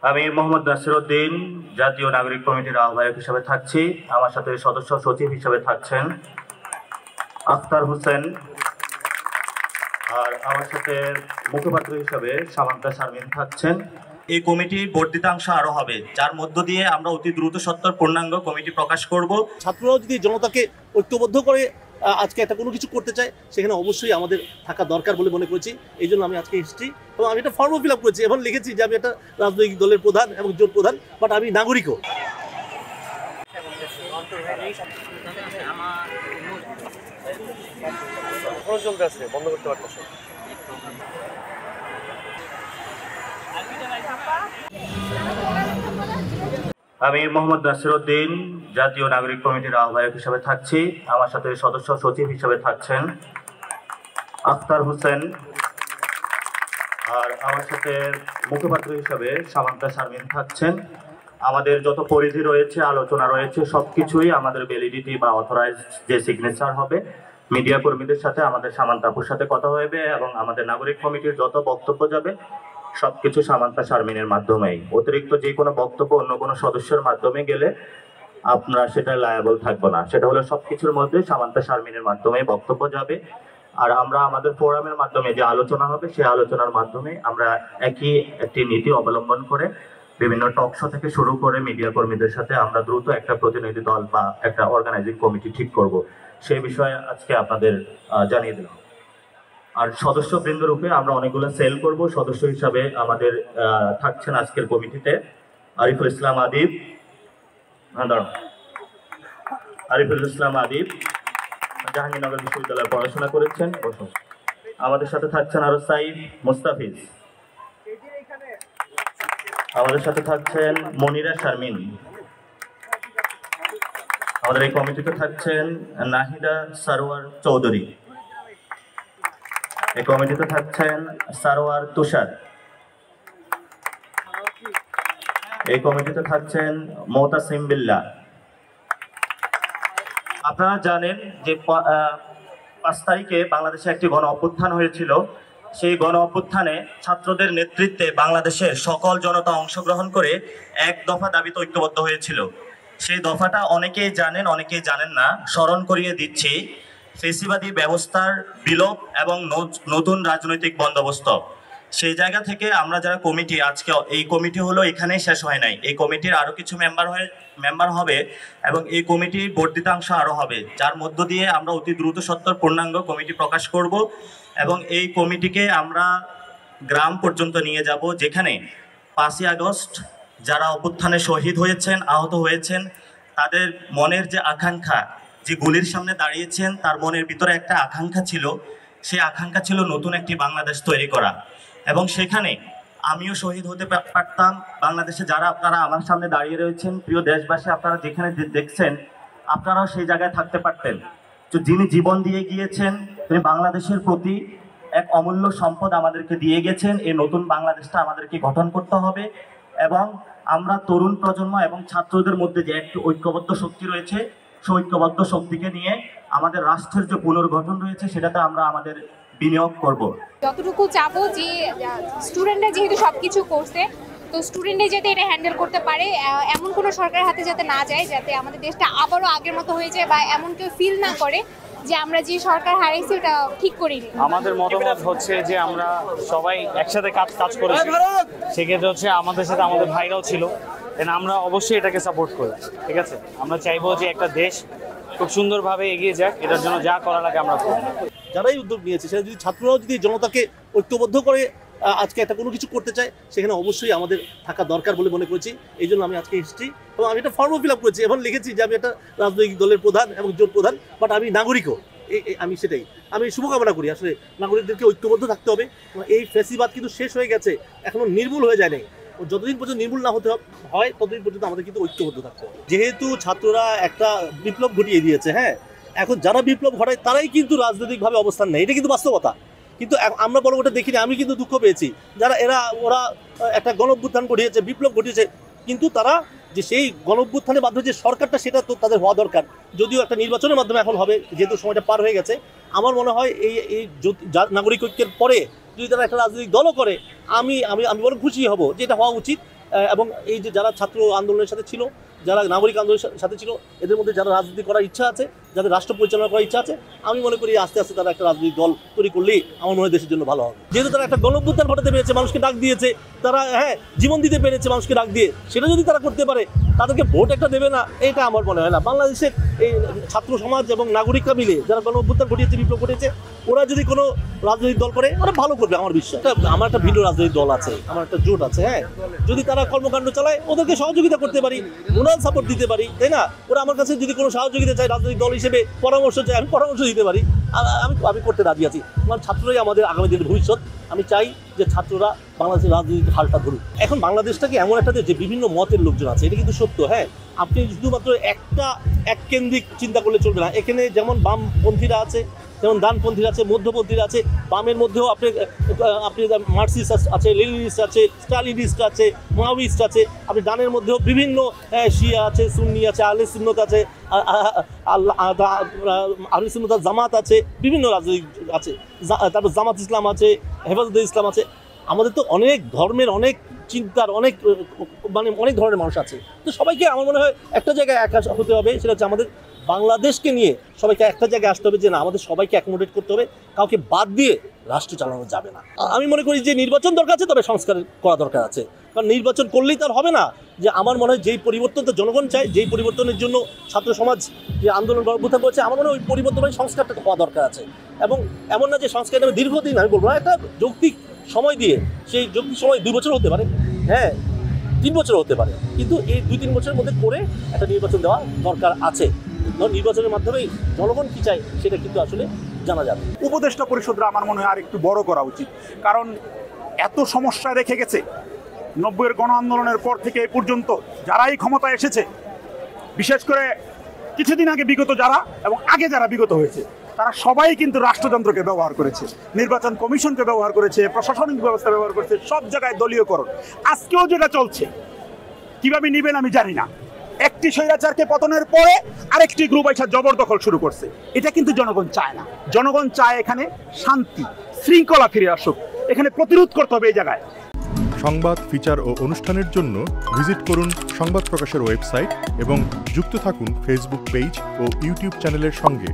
আমি মোহাম্মদ নাসিরউদ্দিন জাতীয় নাগরিক কমিটির আহ্বায়ক হিসেবে থাকছি। আমার সাথে সদস্য সচিব হিসেবে থাকছেন আখতার হোসেন, আর আমার সাথে মুখপাত্র হিসেবে সামান্তা শারমিন থাকছেন। এই কমিটির বর্ধিতাংশ আরো হবে, যার মধ্য দিয়ে আমরা অতি দ্রুত সত্তর পূর্ণাঙ্গ কমিটি প্রকাশ করব। ছাত্ররাও যদি জনতাকে ঐক্যবদ্ধ করে আজকে একটা কোনো কিছু করতে চায়, সেখানে অবশ্যই আমাদের থাকা দরকার বলে মনে করেছি। এই জন্য আমি আজকে এসেছি এবং আমি একটা ফর্মও ফিল আপ করেছি এবং লিখেছি যে আমি একটা রাজনৈতিক দলের প্রধান এবং জোট প্রধান, বাট আমি নাগরিকও। বন্ধ করতে পারতেছে। আমি মোহাম্মদ নাসিরউদ্দিন জাতীয় নাগরিক কমিটির আহ্বায়ক হিসেবে থাকছি। আমার সাথে সদস্য সচিব হিসেবে থাকছেন আখতার হোসেন, আর আমার সাথে মুখপাত্র হিসেবে সামান্তা শারমিন থাকছেন। আমাদের যত পরিধি রয়েছে, আলোচনা রয়েছে, সবকিছুই আমাদের ভ্যালিডিটি বা অথরাইজ যে সিগনেচার হবে, মিডিয়া কর্মীদের সাথে আমাদের সামান্তাপুর সাথে কথা হবে এবং আমাদের নাগরিক কমিটির যত বক্তব্য যাবে সবকিছু সামান্তা শারমিনের মাধ্যমেই। অতিরিক্ত যে কোনো বক্তব্য অন্য কোনো সদস্যের মাধ্যমে গেলে আপনারা সেটা লায়াবল থাকবো না। সেটা হলো সবকিছুর মধ্যে সামান্তা শারমিনের মাধ্যমে বক্তব্য যাবে। আর আমরা আমাদের ফোরামের মাধ্যমে যে আলোচনা হবে, সেই আলোচনার মাধ্যমে আমরা একটি নীতি অবলম্বন করে বিভিন্ন টক শো থেকে শুরু করে মিডিয়া কর্মীদের সাথে আমরা দ্রুত একটা প্রতিনিধি দল বা একটা অর্গানাইজিং কমিটি ঠিক করব। সেই বিষয়ে আজকে আপনাদের জানিয়ে দিলাম। আর সদস্যবৃন্দ রূপে আমরা অনেকগুলো সেল করব। সদস্য হিসাবে আমাদের থাকছেন আজকের কমিটিতে আরিফুল ইসলাম আদিব, আরিফুল ইসলাম আদিব জাহাঙ্গীরনগর বিশ্ববিদ্যালয়ে পড়াশোনা করেছেন। আমাদের সাথে থাকছেন আরো সাইদ মুস্তাফিজ, আমাদের সাথে থাকছেন মনিরা শারমিন, আমাদের এই কমিটিতে থাকছেন নাহিদা সারোয়ার চৌধুরী, এই কমিটিতে থাকছেন সারোয়ার তুষার, এই কমিটিতে থাকছেন মোতাসিম বিল্লাহ। আপনারা জানেন যে 5 তারিখে বাংলাদেশে একটি গণ অভ্যুত্থান হয়েছিল। সেই গণ অভ্যুত্থানে ছাত্রদের নেতৃত্বে বাংলাদেশের সকল জনতা অংশগ্রহণ করে এক দফা দাবিতে ঐক্যবদ্ধ হয়েছিল। সেই দফাটা অনেকেই জানেন, অনেকেই জানেন না। স্মরণ করিয়ে দিচ্ছি, ফেসিবাদী ব্যবস্থার বিলোপ এবং নতুন রাজনৈতিক বন্দোবস্ত। সেই জায়গা থেকে আমরা যারা কমিটি, আজকে এই কমিটি হলো এখানেই শেষ হয় নাই। এই কমিটির আরো কিছু মেম্বার হবে এবং এই কমিটির বর্ধিতাংশ আরো হবে, যার মধ্য দিয়ে আমরা অতি দ্রুত সত্তর পূর্ণাঙ্গ কমিটি প্রকাশ করব এবং এই কমিটিকে আমরা গ্রাম পর্যন্ত নিয়ে যাব, যেখানে 5ই আগস্ট যারা অভ্যুত্থানে শহীদ হয়েছেন, আহত হয়েছেন, তাদের মনের যে আকাঙ্ক্ষা, যে গুলির সামনে দাঁড়িয়েছেন, তার মনের ভিতরে একটা আকাঙ্ক্ষা ছিল। সেই আকাঙ্ক্ষা ছিল নতুন একটি বাংলাদেশ তৈরি করা। এবং সেখানে আমিও শহীদ হতে পারতাম। বাংলাদেশে যারা আপনারা আমার সামনে দাঁড়িয়ে রয়েছেন, প্রিয় দেশবাসী, আপনারা যেখানে দেখছেন, আপনারাও সেই জায়গায় থাকতে পারতেন। তো যিনি জীবন দিয়ে গিয়েছেন, তিনি বাংলাদেশের প্রতি এক অমূল্য সম্পদ আমাদেরকে দিয়ে গেছেন। এই নতুন বাংলাদেশটা আমাদেরকে গঠন করতে হবে এবং আমরা তরুণ প্রজন্ম এবং ছাত্রদের মধ্যে যে একটি ঐক্যবদ্ধ শক্তি রয়েছে, সেই ঐক্যবদ্ধ শক্তিকে নিয়ে আমাদের রাষ্ট্রের যে পুনর্গঠন রয়েছে, সেটাতে আমরা আমাদের বিনিয়োগ করব। যতটুকু চাবো যে স্টুডেন্টরা যেহেতু সবকিছু করছে, তো স্টুডেন্টরা যাতে এটা হ্যান্ডেল করতে পারে, এমন কোনো সরকার হাতে যাতে না যায়, যাতে আমাদের দেশটা আবারও আগের মতো হয়ে যায় বা এমন কেউ ফিল না করে যে আমরা যে সরকার হারাইছি ওটা ঠিক করিনি। আমাদের মতামত হচ্ছে যে আমরা সবাই একসাথে কাজ করেছি, সেক্ষেত্রে হচ্ছে আমাদের সাথে আমাদের ভাইরাও ছিল, আমরা অবশ্যই এটাকে সাপোর্ট করি। ঠিক আছে, আমরা চাইবো যে একটা দেশ খুব সুন্দরভাবে এগিয়ে যাক, এটার জন্য যা করা লাগে আমরা করব। যারাই উদ্যোগ নিয়েছে, সেটা যদি ছাত্ররাও যদি জনতাকে ঐক্যবদ্ধ করে আজকে একটা কোনো কিছু করতে চায়, সেখানে অবশ্যই আমাদের থাকা দরকার বলে মনে করেছি। এই জন্য আমি আজকে এসেছি এবং আমি একটা ফর্মও ফিল আপ করেছি এবং লিখেছি যে আমি একটা রাজনৈতিক দলের প্রধান এবং জোট প্রধান, বাট আমি নাগরিকও। আমি সেটাই আমি শুভকামনা করি। আসলে নাগরিকদেরকে ঐক্যবদ্ধ থাকতে হবে। এই ফ্যাসিবাদ কিন্তু শেষ হয়ে গেছে, এখনো নির্মূল হয়ে যায় নাই। যতদিন পর্যন্ত নির্মূল না হতে হয়, ততদিন পর্যন্ত আমাদের কিন্তু ঐক্যবদ্ধ থাকতে হবে। যেহেতু ছাত্ররা একটা বিপ্লব ঘটিয়ে দিয়েছে, হ্যাঁ, এখন যারা বিপ্লব ঘটায় তারাই কিন্তু রাজনৈতিকভাবে অবস্থান নেয়, এটা কিন্তু বাস্তবতা। কিন্তু আমরা বড় ওটা দেখিনি। আমি কিন্তু দুঃখ পেয়েছি যারা ওরা একটা গণঅভ্যুত্থান ঘটিয়েছে, বিপ্লব ঘটিয়েছে, কিন্তু তারা যে সেই গণঅভ্যুত্থানের মাধ্যমে যে সরকারটা, সেটা তো তাদের হওয়া দরকার। যদিও একটা নির্বাচনের মাধ্যমে এখন হবে, যেহেতু সময়টা পার হয়ে গেছে। আমার মনে হয় এই নাগরিক ঐক্যের পরে যদি তারা একটা রাজনৈতিক দলও করে, আমি বড় খুশি হব যে এটা হওয়া উচিত। এবং এই যে যারা ছাত্র আন্দোলনের সাথে ছিল, যারা নাগরিক আন্দোলনের সাথে ছিল, এদের মধ্যে যারা রাজনীতি করার ইচ্ছা আছে, যাদের রাষ্ট্র পরিচালনা করার ইচ্ছা আছে, আমি মনে করি আস্তে আস্তে তারা একটা রাজনৈতিক দল তৈরি করলেই আমার মনে হয় দেশের জন্য ভালো হবে। যেহেতু তারা একটা গণঅভ্যুত্থান ঘটাতে পেরেছে, মানুষকে ডাক দিয়েছে, তারা জীবন দিতে পেরেছে মানুষকে ডাক দিয়ে, সেটা যদি তারা করতে পারে, তাদেরকে ভোট একটা দেবে না, এটা আমার মনে হয় না। বাংলাদেশের এই ছাত্র সমাজ এবং নাগরিকরা মিলে যারা গণঅভ্যুত্থান ঘটিয়েছে, বিপ্লব ঘটেছে, ওরা যদি কোনো রাজনৈতিক দল করে, ওরা ভালো করবে আমার বিশ্বাস। আমার একটা ভিন্ন রাজনৈতিক দল আছে, আমার একটা জোট আছে, যদি তারা কর্মকাণ্ড চালায় ওদেরকে সহযোগিতা করতে পারি, মোরাল সাপোর্ট দিতে পারি, তাই না? ওরা আমার কাছে যদি কোনো সহযোগিতা চায় রাজনৈতিক দল হিসেবে, পরামর্শ চাই, আমি পরামর্শ দিতে পারি, আমি করতে রাজি আছি। কারণ ছাত্ররাই আমাদের আগামী দিনের ভবিষ্যৎ। আমি চাই যে ছাত্ররা বাংলাদেশের রাজনীতির হালটা ধরুক। এখন বাংলাদেশটাকে এমন একটা দেশ যে বিভিন্ন মতের লোকজন আছে, এটা কিন্তু সত্য। আপনি শুধুমাত্র এক কেন্দ্রিক চিন্তা করলে চলবে না। এখানে যেমন বামপন্থীরা আছে, যেমন ডানপন্থীরা আছে, মধ্যপন্থীরা আছে, বামের মধ্যেও আপনি মার্কসিস্ট আছে, লেনিনিস্ট আছে, স্টালিনিস্ট আছে, মাওয়িস্ট আছে। আপনি ডানের মধ্যেও বিভিন্ন শিয়া আছে, সুন্নি আছে, আহলে সুন্নত আছে, আহলে সুন্নত জামাত আছে, বিভিন্ন রাজনৈতিক আছে, তারপর জামাত ইসলাম আছে, হেফাজতে ইসলাম আছে। আমাদের তো অনেক ধর্মের, অনেক চিন্তার, অনেক ধরনের মানুষ আছে। তো সবাইকে আমার মনে হয় একটা জায়গায় একা হতে হবে, সেটা হচ্ছে আমাদের বাংলাদেশকে নিয়ে সবাইকে একটা জায়গায় আসতে হবে, যে না, আমাদের সবাইকে অ্যাকোমোডেট করতে হবে, কাউকে বাদ দিয়ে রাষ্ট্র চালানো যাবে না। আমি মনে করি যে নির্বাচন দরকার আছে, তবে সংস্কার করা দরকার আছে। কারণ নির্বাচন করলেই তার হবে না। যে আমার মনে হয় যেই পরিবর্তনটা জনগণ চায়, যেই পরিবর্তনের জন্য ছাত্র সমাজ যে আন্দোলন গর্ববোধ করেছে, আমার মনে হয় ওই পরিবর্তনের সংস্কারটা হওয়া দরকার আছে। এবং এমন না যে সংস্কার আমি দীর্ঘদিন, আমি বলবো না, একটা যৌক্তিক সময় দিয়ে, সেই যৌক্তিক সময় 2 বছর হতে পারে, 3 বছর হতে পারে, কিন্তু এই 2-3 বছরের মধ্যে করে একটা নির্বাচন দেওয়া দরকার আছে। নির্বাচনের মাধ্যমেই জনগণ কি চায় সেটা কিন্তু আসলে জানা যাবে। উপদেষ্টা পরিষদরা আমার মনে হয় আর একটু বড় করা উচিত, কারণ এত সমস্যা রেখে গেছে 90-এর গণ আন্দোলনের পর থেকে এই পর্যন্ত যারাই ক্ষমতায় এসেছে, বিশেষ করে কিছুদিন আগে বিগত যারা এবং আগে যারা বিগত হয়েছে, তারা সবাই কিন্তু রাষ্ট্রযন্ত্রকে ব্যবহার করেছে, নির্বাচন কমিশনকে ব্যবহার করেছে, প্রশাসনিক ব্যবস্থা ব্যবহার করেছে, সব জায়গায় দলীয়করণ। আজকেও যেটা চলছে, কিভাবে নিবেন আমি জানি না। একটি স্বৈরাচারকে পতনের পরে আরেকটি গ্রুপ এসে জবরদখল শুরু করছে। এটা কিন্তু জনগণ চায় না। জনগণ চায় এখানে শান্তি, শৃঙ্খলা ফিরে আসুক। এখানে প্রতিরোধ করতে হবে এই জায়গায়। সংবাদ, ফিচার ও অনুষ্ঠানের জন্য ভিজিট করুন সংবাদ প্রকাশের ওয়েবসাইট এবং যুক্ত থাকুন ফেসবুক পেজ ও ইউটিউব চ্যানেলের সঙ্গে।